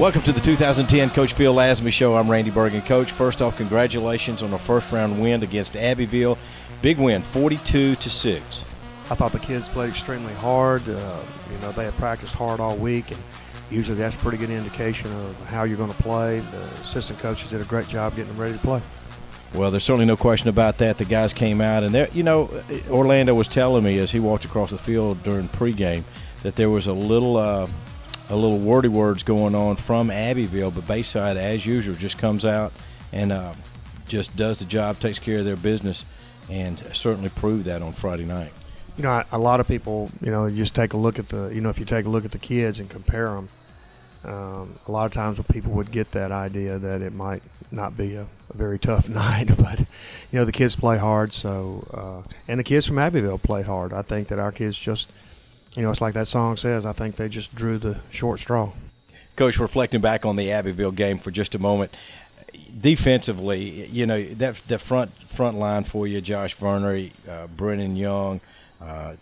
Welcome to the 2010 Coach Phil Lazenby Show. I'm Randy Bergen. Coach, first off, congratulations on a first-round win against Abbeville. Big win, 42-6. I thought the kids played extremely hard. They had practiced hard all week, and usually that's a pretty good indication of how you're going to play. The assistant coaches did a great job getting them ready to play. Well, there's certainly no question about that. The guys came out, and Orlando was telling me as he walked across the field during pregame that there was a little wordy words going on from Abbeville, but Bayside, as usual, just comes out and just does the job, takes care of their business, and certainly proved that on Friday night. A lot of people, just take a look at if you take a look at the kids and compare them, a lot of times people would get that idea that it might not be a very tough night, but, the kids play hard, and the kids from Abbeville play hard. I think that our kids just, it's like that song says, I think they just drew the short straw. Coach, reflecting back on the Abbeville game for just a moment, defensively, that front line for you, Josh Verner, Brennan Young,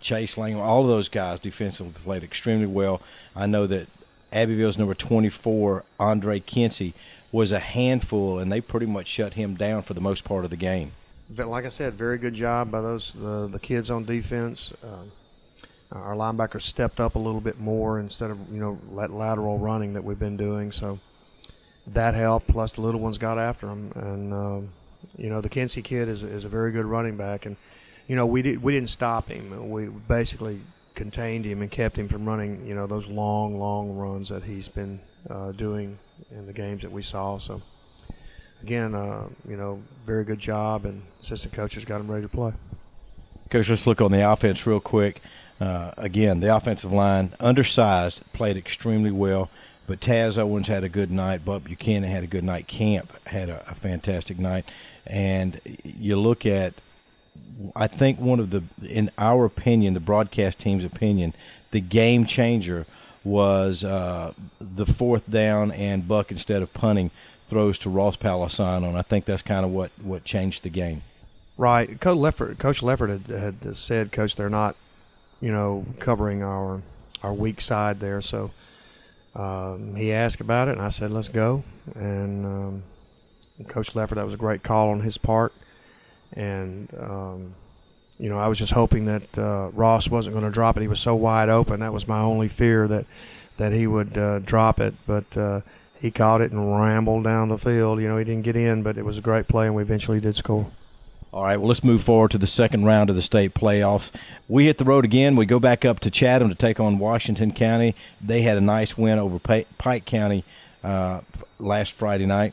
Chase Lang, all of those guys defensively played extremely well. I know that Abbeville's number 24, Andre Cnty, was a handful, and they pretty much shut him down for the most part of the game. But like I said, very good job by the kids on defense. Our linebackers stepped up a little bit more instead of that lateral running that we've been doing. So that helped. Plus the little ones got after him, and the Cnty kid is a very good running back, and we didn't stop him. We basically contained him and kept him from running those long runs that he's been doing in the games that we saw. So again, very good job, and assistant coaches got him ready to play. Coach, let's look on the offense real quick. Again, the offensive line, undersized, played extremely well, but Taz Owens had a good night. Bub Buchanan had a good night. Camp had a fantastic night. And you look at, I think in our opinion, the broadcast team's opinion, the game changer was the fourth down and Buck, instead of punting, throws to Ross Palisano. I think that's kind of what changed the game. Right. Coach Leffert had said, Coach, they're not covering our weak side there. So he asked about it, and I said, let's go. And Coach Leffert, that was a great call on his part. And, I was just hoping that Ross wasn't going to drop it. He was so wide open. That was my only fear, that he would drop it. But he caught it and rambled down the field. He didn't get in, but it was a great play, and we eventually did score. All right, well, let's move forward to the second round of the state playoffs. We hit the road again. We go back up to Chatham to take on Washington County. They had a nice win over Pike County last Friday night.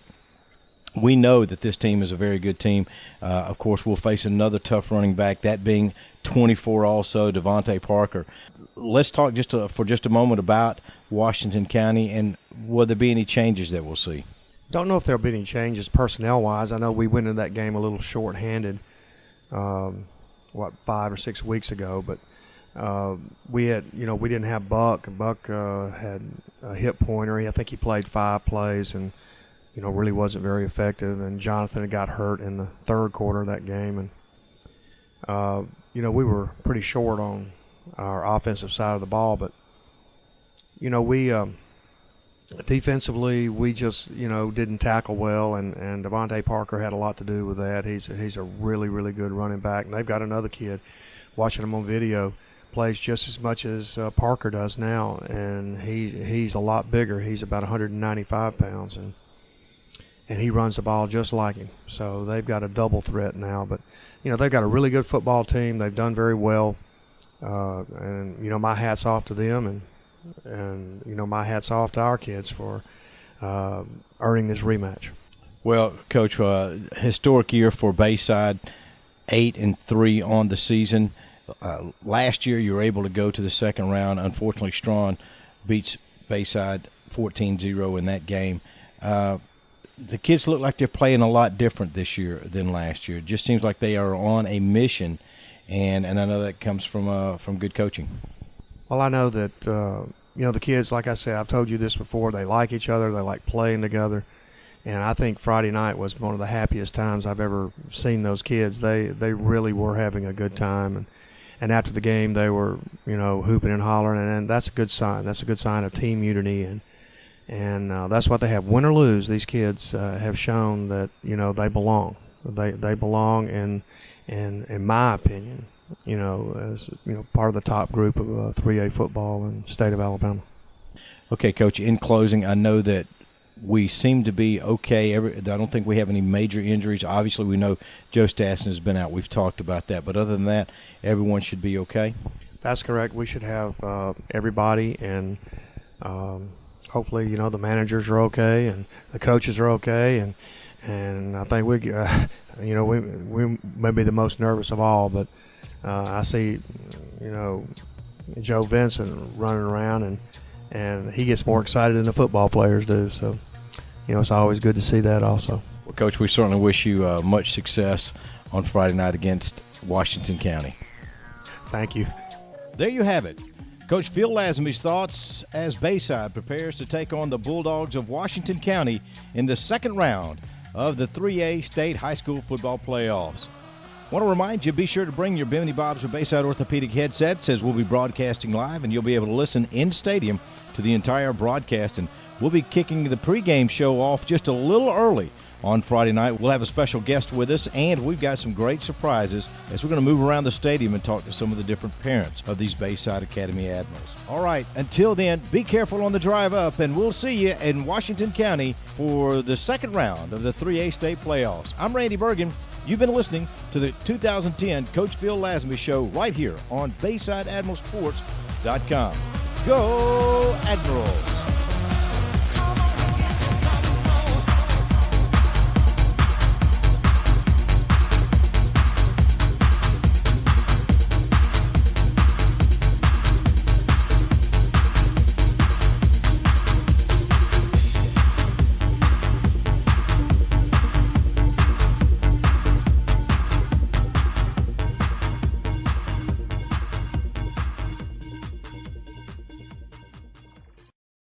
We know that this team is a very good team. Of course, we'll face another tough running back, that being 24 also, Devontae Parker. Let's talk for just a moment about Washington County, and will there be any changes that we'll see? Don't know if there'll be any changes personnel-wise. I know we went into that game a little short-handed, 5 or 6 weeks ago, but we didn't have Buck. Buck had a hip pointer. I think he played 5 plays and really wasn't very effective. And Jonathan had got hurt in the third quarter of that game, and we were pretty short on our offensive side of the ball, but we. Defensively, we just, didn't tackle well, and Devontae Parker had a lot to do with that. He's a really, really good running back. And they've got another kid, watching him on video, plays just as much as Parker does now, and he's a lot bigger. He's about 195 pounds, and he runs the ball just like him. So they've got a double threat now. But, they've got a really good football team. They've done very well, and, my hat's off to them, and my hat's off to our kids for earning this rematch. Well, Coach, historic year for Bayside, 8-3 on the season. Last year you were able to go to the second round. Unfortunately, Strawn beats Bayside 14-0 in that game. The kids look like they're playing a lot different this year than last year. It just seems like they are on a mission, and I know that comes from good coaching. Well, I know that, the kids, like I said, I've told you this before, they like each other, they like playing together. And I think Friday night was one of the happiest times I've ever seen those kids. They really were having a good time. And after the game, they were, hooping and hollering, and that's a good sign. That's a good sign of team unity. And that's what they have. Win or lose, these kids have shown that they belong. They belong in my opinion, as part of the top group of 3A football in the state of Alabama. Okay, Coach. In closing, I know that we seem to be okay. I don't think we have any major injuries. Obviously, we know Joe Stassen has been out. We've talked about that. But other than that, everyone should be okay? That's correct. We should have everybody, and hopefully, the managers are okay, and the coaches are okay, and I think we may be the most nervous of all. But I see, Joe Vincent running around, and he gets more excited than the football players do. So, it's always good to see that also. Well, Coach, we certainly wish you much success on Friday night against Washington County. Thank you. There you have it. Coach Phil Lazenby's thoughts as Bayside prepares to take on the Bulldogs of Washington County in the second round of the 3A State High School Football Playoffs. Want to remind you, be sure to bring your Bimini Bobs or Bayside Orthopedic headsets, as we'll be broadcasting live, and you'll be able to listen in stadium to the entire broadcast. And we'll be kicking the pregame show off just a little early on Friday night. We'll have a special guest with us, and we've got some great surprises as we're going to move around the stadium and talk to some of the different parents of these Bayside Academy Admirals. All right, until then, be careful on the drive up, and we'll see you in Washington County for the second round of the 3A State Playoffs. I'm Randy Bergen. You've been listening to the 2010 Coach Phil Lazenby Show right here on BaysideAdmiralSports.com. Go Admirals!